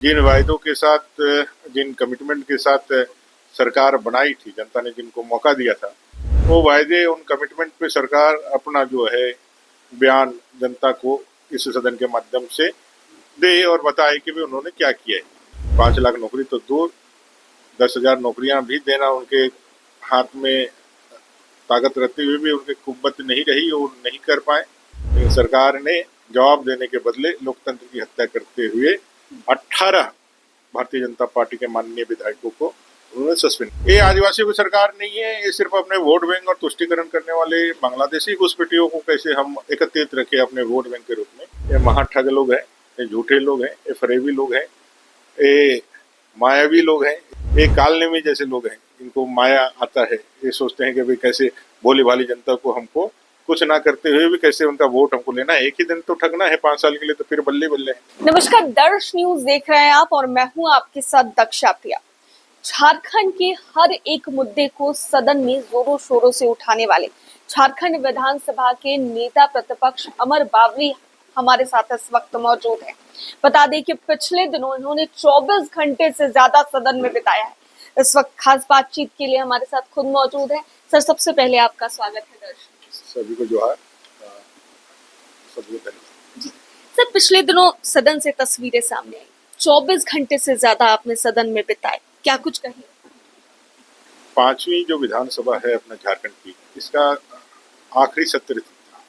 जिन वायदों के साथ, जिन कमिटमेंट के साथ सरकार बनाई थी, जनता ने जिनको मौका दिया था, वो वायदे, उन कमिटमेंट पे सरकार अपना जो है बयान जनता को इस सदन के माध्यम से दे और बताए कि भी उन्होंने क्या किया है। 5 लाख नौकरी तो दूर, 10,000 नौकरियां भी देना उनके हाथ में ताकत रहते हुए भी उनके कुव्वत नहीं रही, वो नहीं कर पाए। लेकिन सरकार ने जवाब देने के बदले लोकतंत्र की हत्या करते हुए 18 भारतीय जनता पार्टी के माननीय विधायकों को उन्होंने सस्पेंड। ये आदिवासियों की सरकार नहीं है, ये सिर्फ अपने वोट बैंक और तुष्टिकरण करने वाले बांग्लादेशी घुसपैठियों को कैसे हम एकत्रित रखे अपने वोट बैंक के रूप में। ये महाठग लोग हैं, ये झूठे लोग हैं, ये फरेबी लोग हैं, ये मायावी लोग हैं, ये कालनेमी जैसे लोग हैं। इनको माया आता है, ये सोचते हैं कि भाई कैसे भोली भाली जनता को हमको कुछ ना करते हुए भी कैसे उनका वोट हमको लेना है, एक ही दिन तो ठगना है 5 साल के लिए, तो फिर बल्ले बल्ले है। नमस्कार, दर्श न्यूज देख रहे हैं आप और मैं हूं आपके साथ दक्षा प्रिया। झारखंड के हर एक मुद्दे को सदन में जोरों शोरों से उठाने वाले झारखंड विधानसभा के नेता प्रतिपक्ष अमर बावरी हमारे साथ इस वक्त मौजूद है। बता दें कि पिछले दिनों इन्होंने 24 घंटे से ज्यादा सदन में बिताया है। इस वक्त खास बातचीत के लिए हमारे साथ खुद मौजूद है। सर, सबसे पहले आपका स्वागत है दर्शक। सभी को जोहार, सभी को धन्यवाद। सर, पिछले दिनों सदन से तस्वीरें सामने आई, 24 घंटे से ज्यादा आपने सदन में बिताए, क्या कुछ कहिए? 5वीं जो विधानसभा है अपना झारखंड की, इसका आखिरी सत्र था।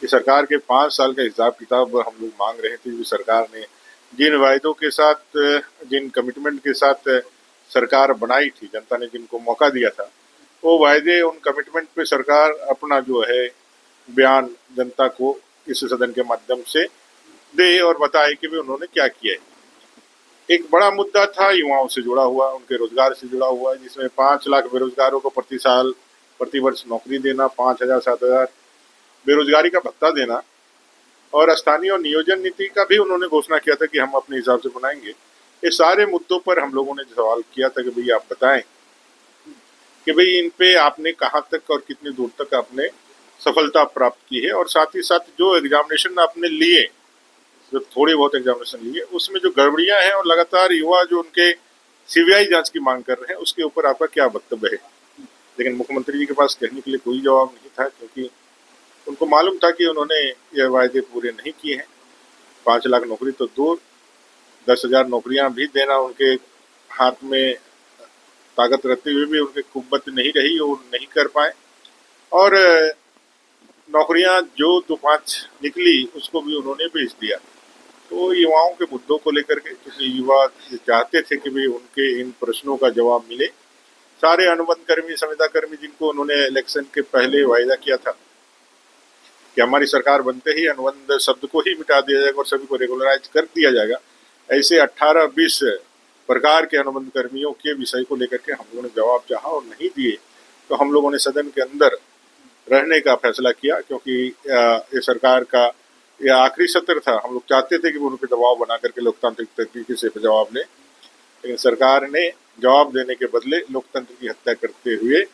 ये सरकार के 5 साल का हिसाब किताब हम लोग मांग रहे थे। सरकार ने जिन वायदों के साथ, जिन कमिटमेंट के साथ सरकार बनाई थी, जनता ने जिनको मौका दिया था, वो वायदे, उन कमिटमेंट पे सरकार अपना जो है बयान जनता को इस सदन के माध्यम से दे और बताए कि भी उन्होंने क्या किया है। एक बड़ा मुद्दा था युवाओं से जुड़ा हुआ, उनके रोजगार से जुड़ा हुआ, जिसमें 5 लाख बेरोजगारों को प्रति साल, प्रति वर्ष नौकरी देना, 5,000 7,000 बेरोजगारी का भत्ता देना, और स्थानीय और नियोजन नीति का भी उन्होंने घोषणा किया था कि हम अपने हिसाब से बनाएंगे। ये सारे मुद्दों पर हम लोगों ने सवाल किया था कि भाई आप बताएं कि भाई इन पे आपने कहाँ तक और कितनी दूर तक आपने सफलता प्राप्त की है, और साथ ही साथ जो एग्जामिनेशन आपने लिए, जो थोड़ी बहुत एग्जामिनेशन लिए, उसमें जो गड़बड़ियां हैं और लगातार युवा जो उनके सीबीआई जांच की मांग कर रहे हैं, उसके ऊपर आपका क्या वक्तव्य है। लेकिन मुख्यमंत्री जी के पास कहने के लिए कोई जवाब नहीं था, क्योंकि उनको मालूम था कि उन्होंने ये वायदे पूरे नहीं किए हैं। 5 लाख नौकरी तो दूर, 10,000 नौकरियां भी देना उनके हाथ में ताकत रहते हुए भी उनके कुव्वत नहीं रही, वो नहीं कर पाए। और नौकरियां जो 2-5 निकली, उसको भी उन्होंने बेच दिया। तो युवाओं के मुद्दों को लेकर के, क्योंकि युवा चाहते थे कि भाई उनके इन प्रश्नों का जवाब मिले। सारे अनुबंध कर्मी, संविदा कर्मी, जिनको उन्होंने इलेक्शन के पहले वायदा किया था कि हमारी सरकार बनते ही अनुबंध शब्द को ही मिटा दिया जाएगा और सभी को रेगुलराइज कर दिया जाएगा, ऐसे 18-20 प्रकार के अनुबंध कर्मियों के विषय को लेकर के हम लोगों ने जवाब चाहा और नहीं दिए। तो हम लोगों ने सदन के अंदर रहने का फैसला किया, क्योंकि ये सरकार का यह आखिरी सत्र था। हम लोग चाहते थे कि वो उन पर दबाव बना करके लोकतांत्रिक तरीके से जवाब लें, लेकिन सरकार ने जवाब देने के बदले लोकतंत्र की हत्या करते हुए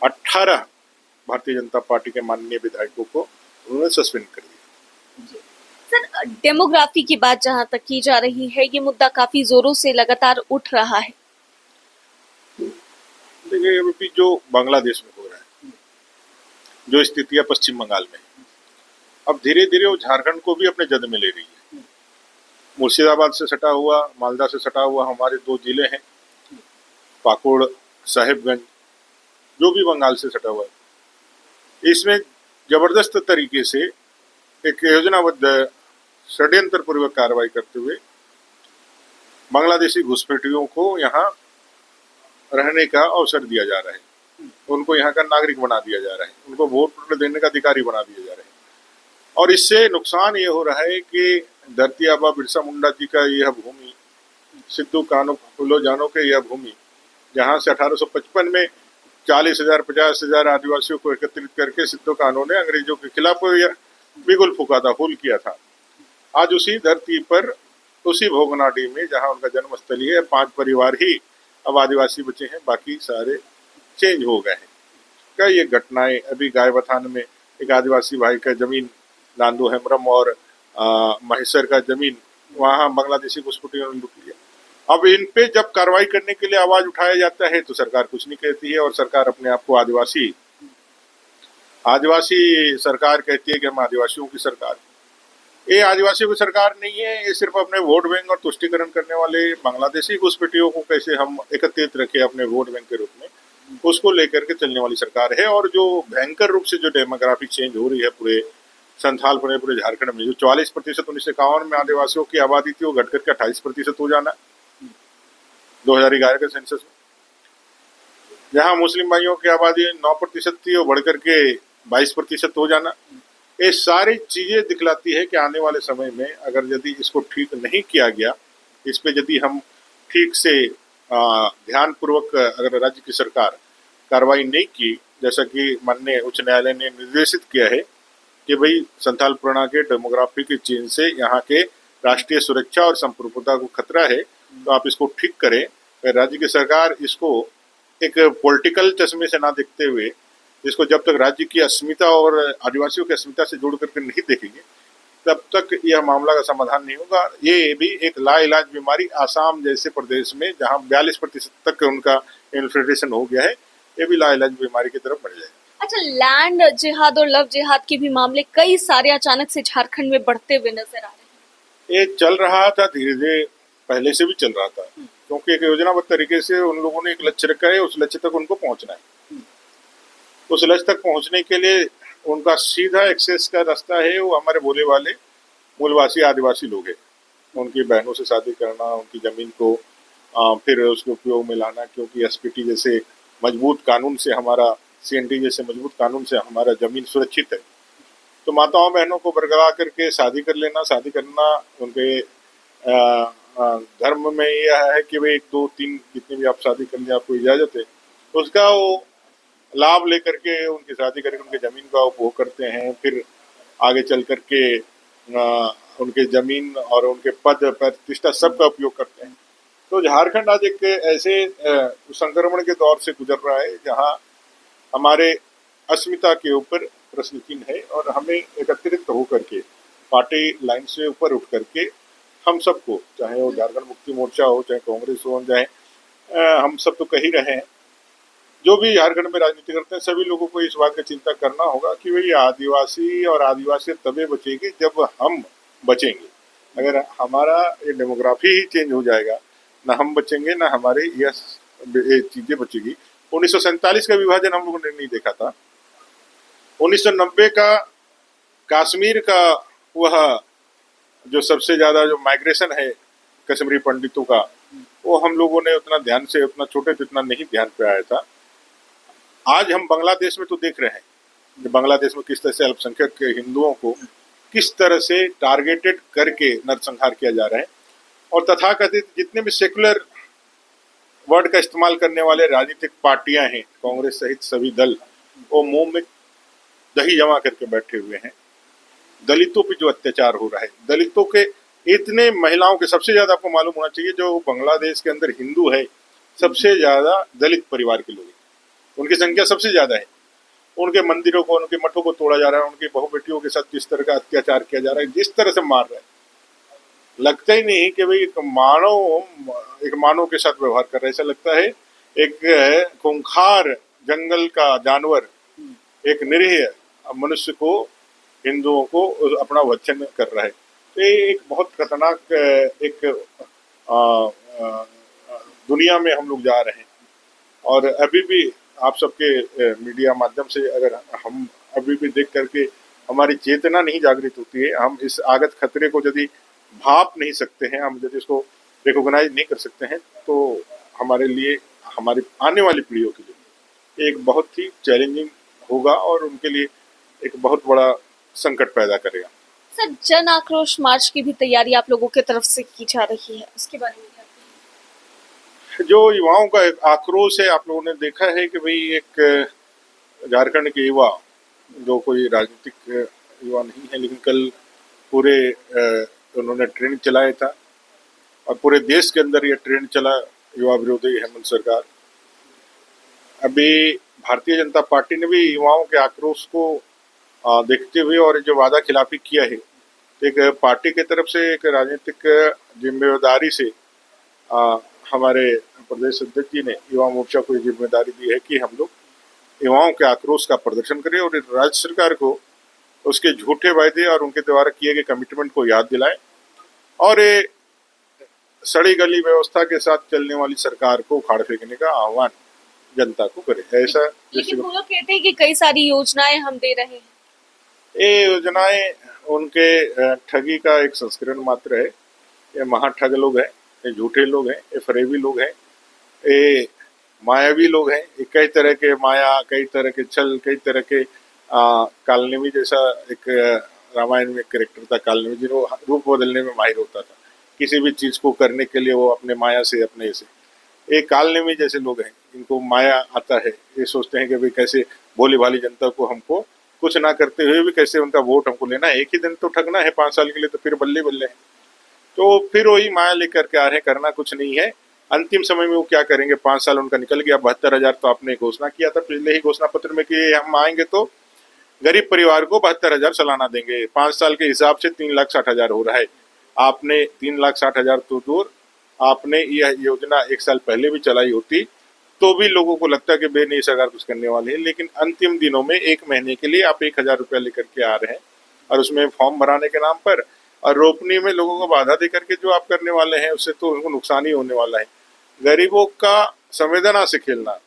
18 भारतीय जनता पार्टी के माननीय विधायकों को उन्होंने सस्पेंड कर दिया। सर, डेमोग्राफी की बात जहां तक की जा रही है, ये मुद्दा काफी जोरों से लगातार उठ रहा है। देखिए, अभी जो बांग्लादेश में हो रहा है, जो स्थितियां पश्चिम बंगाल में, अब धीरे धीरे वो झारखंड को भी अपने जद में ले रही है। मुर्शिदाबाद से सटा हुआ, मालदा से सटा हुआ हमारे 2 जिले हैं, पाकुड़, साहिबगंज, जो भी बंगाल से सटा हुआ है। इसमें जबरदस्त तरीके से एक योजनाबद्ध षड्यंत्र पूर्वक कार्रवाई करते हुए बांग्लादेशी घुसपैठियों को यहाँ रहने का अवसर दिया जा रहा है, उनको यहाँ का नागरिक बना दिया जा रहा है, उनको वोट देने का अधिकारी बना दिया जा रहा है। और इससे नुकसान ये हो रहा है कि धरती आबा बिरसा मुंडा जी का यह भूमि, सिद्धू कान्हू फूलो जानो के यह भूमि, जहाँ से 1855 में 40,000 50,000 आदिवासियों को एकत्रित करके सिद्धू कान्हू ने अंग्रेजों के खिलाफ बिगुल फूका था, फूल किया था। आज उसी धरती पर, उसी भोगनाडी में जहाँ उनका जन्मस्थली है, 5 परिवार ही अब आदिवासी बचे हैं, बाकी सारे चेंज हो गए हैं। क्या ये घटनाएं, अभी गायबथान में एक आदिवासी भाई का जमीन, नांदू हेमरम और महेश्वर का जमीन वहाँ बांग्लादेशी घुसपैठियों ने लूट लिया। अब इन पे जब कार्रवाई करने के लिए आवाज उठाया जाता है तो सरकार कुछ नहीं कहती है, और सरकार अपने आप को आदिवासी सरकार कहती है कि हम आदिवासियों की सरकार। ये आदिवासियों की सरकार नहीं है, ये सिर्फ अपने वोट बैंक और तुष्टीकरण करने वाले बांग्लादेशी घुसपैठियों को कैसे हम एकत्रित रखें अपने वोट बैंक के रूप में, उसको लेकर के चलने वाली सरकार है। और जो भयंकर रूप से जो डेमोग्राफिक चेंज हो रही है पूरे संथाल पूरे झारखंड में, जो 44% 1951 में आदिवासियों की आबादी थी, वो घट करके 28% हो जाना 2011 के सेंसस में। जहां मुस्लिम भाइयों की आबादी 9% थी, वो बढ़ करके 22% हो जाना। ये सारी चीजें दिखलाती है कि आने वाले समय में अगर यदि इसको ठीक नहीं किया गया, इस पे यदि हम ठीक से ध्यान पूर्वक अगर राज्य की सरकार कार्रवाई नहीं की, जैसा कि माननीय उच्च न्यायालय ने निर्देशित किया है कि भाई संथाल पुराना के डेमोग्राफी के चेंज से यहाँ के राष्ट्रीय सुरक्षा और संप्रभुता को खतरा है, तो आप इसको ठीक करें। राज्य की सरकार इसको एक पॉलिटिकल चश्मे से ना देखते हुए, इसको जब तक राज्य की अस्मिता और आदिवासियों की अस्मिता से जोड़ करके नहीं देखेंगे, तब तक यह मामला का समाधान नहीं होगा। ये भी एक लाइलाज बीमारी आसाम जैसे प्रदेश में जहां 42% तक उनका इन्फिल्ट्रेशन हो गया है, ये भी लाइलाज बीमारी की तरफ बढ़ जाएगा। अच्छा, लैंड जिहाद और लव जिहाद के भी मामले कई सारे अचानक से झारखंड में बढ़ते हुए नजर आ रहे हैं। ये चल रहा था धीरे धीरे, पहले से भी चल रहा था, क्योंकि एक योजनाबद्ध तरीके से उन लोगों ने एक लक्ष्य रखा है, उस लक्ष्य तक उनको पहुंचना है। उस लक्ष्य तक पहुंचने के लिए उनका सीधा एक्सेस का रास्ता है, वो हमारे भोले वाले मूलवासी आदिवासी लोग हैं। उनकी बहनों से शादी करना, उनकी जमीन को फिर उसके उपयोग में लाना, क्योंकि एसपीटी जैसे मजबूत कानून से हमारा, सीएनटी जैसे मजबूत कानून से हमारा जमीन सुरक्षित है। तो माताओं बहनों को बरकरार करके शादी कर लेना, शादी करना उनके धर्म में यह है कि भाई 1 2 3 जितनी भी आप शादी कर ले आपको इजाजत है, उसका वो लाभ लेकर के उनकी शादी करके उनके जमीन का उपभोग करते हैं। फिर आगे चल करके उनके जमीन और उनके पद प्रतिष्ठा सबका उपयोग करते हैं। तो झारखंड आज एक ऐसे संक्रमण के दौर से गुजर रहा है जहां हमारे अस्मिता के ऊपर प्रश्न चिन्ह है, और हमें एकत्रित होकर के पार्टी लाइन से ऊपर उठ करके हम सबको, चाहे वो झारखंड मुक्ति मोर्चा हो, चाहे कांग्रेस हो, चाहे हम सब तो कह ही रहे हैं, जो भी झारखंड में राजनीति करते हैं, सभी लोगों को इस बात की चिंता करना होगा कि भाई आदिवासी और आदिवासियत तभी बचेगी जब हम बचेंगे। अगर हमारा ये डेमोग्राफी ही चेंज हो जाएगा, ना हम बचेंगे ना हमारे ये चीजें बचेगी। 1947 का विभाजन हम लोगों ने नहीं देखा था। 1990 का कश्मीर का वह जो सबसे ज्यादा जो माइग्रेशन है कश्मीरी पंडितों का, वो हम लोगों ने उतना ध्यान से, उतना छोटे तो इतना नहीं ध्यान पे आया था। आज हम बांग्लादेश में तो देख रहे हैं कि बांग्लादेश में किस तरह से अल्पसंख्यक हिंदुओं को किस तरह से टारगेटेड करके नरसंहार किया जा रहा है, और तथाकथित जितने भी सेकुलर वर्ड का इस्तेमाल करने वाले राजनीतिक पार्टियां हैं, कांग्रेस सहित सभी दल, वो मुंह में दही जमा करके बैठे हुए हैं। दलितों पे जो अत्याचार हो रहा है, दलितों के इतने, महिलाओं के सबसे ज्यादा, आपको मालूम होना चाहिए, जो बांग्लादेश के अंदर हिंदू है सबसे ज्यादा दलित परिवार के लोग हैं, उनकी संख्या सबसे ज्यादा है। उनके मंदिरों को, उनके मठों को तोड़ा जा रहा है, उनकी बहु बेटियों के साथ जिस तरह का अत्याचार किया जा रहा है, जिस तरह से मार रहा है, लगता ही नहीं कि भाई एक मानव के साथ व्यवहार कर रहा है। ऐसा लगता है एक खूंखार जंगल का जानवर एक निरीह मनुष्य को, हिंदुओं को अपना वचन कर रहा है। तो ये एक बहुत खतरनाक एक दुनिया में हम लोग जा रहे हैं। और अभी भी आप सबके मीडिया माध्यम से अगर हम अभी भी देख करके हमारी चेतना नहीं जागृत होती है, हम इस आगत खतरे को यदि भाप नहीं सकते हैं, हम यदि इसको रिकॉग्नाइज नहीं कर सकते हैं, तो हमारे लिए, हमारी आने वाली पीढ़ियों के लिए एक बहुत ही चैलेंजिंग होगा, और उनके लिए एक बहुत बड़ा संकट पैदा करेगा। सर, जन आक्रोश मार्च की भी तैयारी आप लोगों की तरफ से की जा रही है, उसके बारे में क्या कहेंगे? जो युवाओं का एक आक्रोश है, आप लोगों ने देखा है कि भाई एक झारखंड के युवा, जो कोई राजनीतिक युवा नहीं है, लेकिन कल पूरे उन्होंने ट्रेंड चलाया था, और पूरे देश के अंदर ये ट्रेंड चला, युवा विरोधी हेमंत सरकार। अभी भारतीय जनता पार्टी ने भी युवाओं के आक्रोश को देखते हुए और जो वादा खिलाफी किया है, एक पार्टी की तरफ से एक राजनीतिक जिम्मेदारी से हमारे प्रदेश अध्यक्ष जी ने युवा मोर्चा को ये जिम्मेदारी दी है कि हम लोग युवाओं के आक्रोश का प्रदर्शन करें और राज्य सरकार को उसके झूठे वायदे और उनके द्वारा किए गए कमिटमेंट को याद दिलाएं और ये सड़ी गली व्यवस्था के साथ चलने वाली सरकार को उखाड़ फेंकने का आह्वान जनता को करे। ऐसा लेकिन वो लोग कहते हैं कि कई सारी योजनाएं हम दे रहे हैं। ये योजनाएं उनके ठगी का एक संस्करण मात्र है। ये महाठग लोग हैं, ये झूठे लोग हैं, ये फरेबी लोग हैं, ये मायावी लोग हैं। ये कई तरह के माया, कई तरह के छल, कई तरह के कालनेमी जैसा एक रामायण में कैरेक्टर था कालनेमी, जिन्हों रूप बदलने में माहिर होता था। किसी भी चीज को करने के लिए वो अपने माया से अपने से एक कालनेमी जैसे लोग हैं। इनको माया आता है, ये सोचते हैं कि भाई कैसे भोली भाली जनता को हमको कुछ ना करते हुए भी कैसे उनका वोट हमको लेना है, एक ही दिन तो ठगना है 5 साल के लिए, तो फिर बल्ले बल्ले है। तो फिर वही माया लेकर के आ रहे हैं, करना कुछ नहीं है। अंतिम समय में वो क्या करेंगे, 5 साल उनका निकल गया, 72,000 तो आपने घोषणा किया था पिछले ही घोषणा पत्र में कि हम आएंगे तो गरीब परिवार को 72,000 सालाना देंगे। 5 साल के हिसाब से 3,60,000 हो रहा है। आपने 3,60,000 तो दूर, आपने यह योजना 1 साल पहले भी चलाई होती तो भी लोगों को लगता कि बे नई सरकार कुछ करने वाली है। लेकिन अंतिम दिनों में 1 महीने के लिए आप 1,000 रुपया लेकर के आ रहे हैं और उसमें फॉर्म भराने के नाम पर और रोपनी में लोगों को बाधा देकर के जो आप करने वाले हैं उससे तो उनको नुकसान ही होने वाला है। गरीबों का संवेदना से खेलना,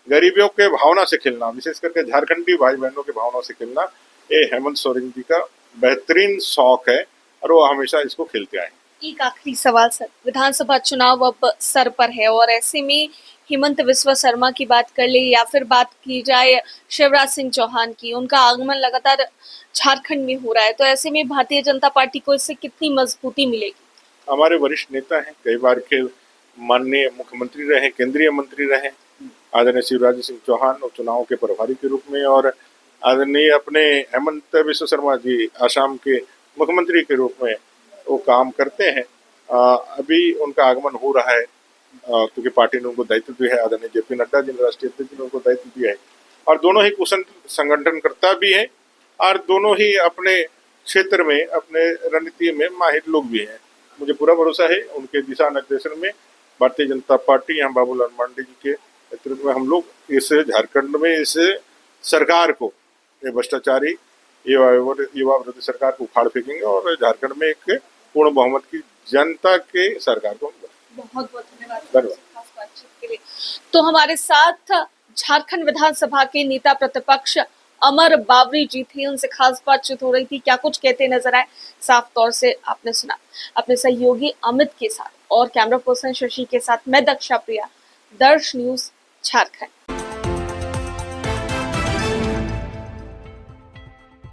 गरीबियों के भावना से खेलना, विशेष करके झारखंडी भाई बहनों के भावना से खेलना, ये हेमंत सोरेन जी का बेहतरीन शौक है और वो हमेशा इसको खेलते आए। एक आखिरी सवाल सर, विधानसभा चुनाव अब सर पर है और ऐसे में हेमंत बिस्वा शर्मा की बात कर ले या फिर बात की जाए शिवराज सिंह चौहान की, उनका आगमन लगातार झारखंड में हो रहा है, तो ऐसे में भारतीय जनता पार्टी को इससे कितनी मजबूती मिलेगी? हमारे वरिष्ठ नेता हैं, कई बार के माननीय मुख्यमंत्री रहे, केंद्रीय मंत्री रहे, आदरणीय शिवराज सिंह चौहान और चुनाव के प्रभारी के रूप में, और आदरणीय अपने हेमंत बिस्वा शर्मा जी आसाम के मुख्यमंत्री के रूप में वो काम करते हैं। अभी उनका आगमन हो रहा है क्योंकि पार्टी ने उनको दायित्व दिया है। आदरणीय जेपी नड्डा जी ने, राष्ट्रीय अध्यक्ष ने उनको दायित्व दिया है और दोनों ही कुशल संगठनकर्ता भी हैं और दोनों ही अपने क्षेत्र में, अपने रणनीति में माहिर लोग भी हैं। मुझे पूरा भरोसा है उनके दिशा निर्देशन में भारतीय जनता पार्टी, यहाँ बाबूलाल मांडे जी के नेतृत्व में हम लोग इस झारखंड में इस सरकार को, ये भ्रष्टाचारी युवा विरोधी सरकार को उखाड़ फेंकेंगे और झारखंड में एक पूर्ण बहुमत की जनता के सरकार को। बहुत बहुत धन्यवाद खास बातचीत के लिए। तो हमारे साथ झारखंड विधानसभा के नेता प्रतिपक्ष अमर बावरी जी थे, उनसे खास बातचीत हो रही थी। क्या कुछ कहते नजर आए साफ तौर से आपने सुना। अपने सहयोगी अमित के साथ और कैमरा पर्सन शशि के साथ मैं दक्षा प्रिया, दर्श न्यूज झारखंड।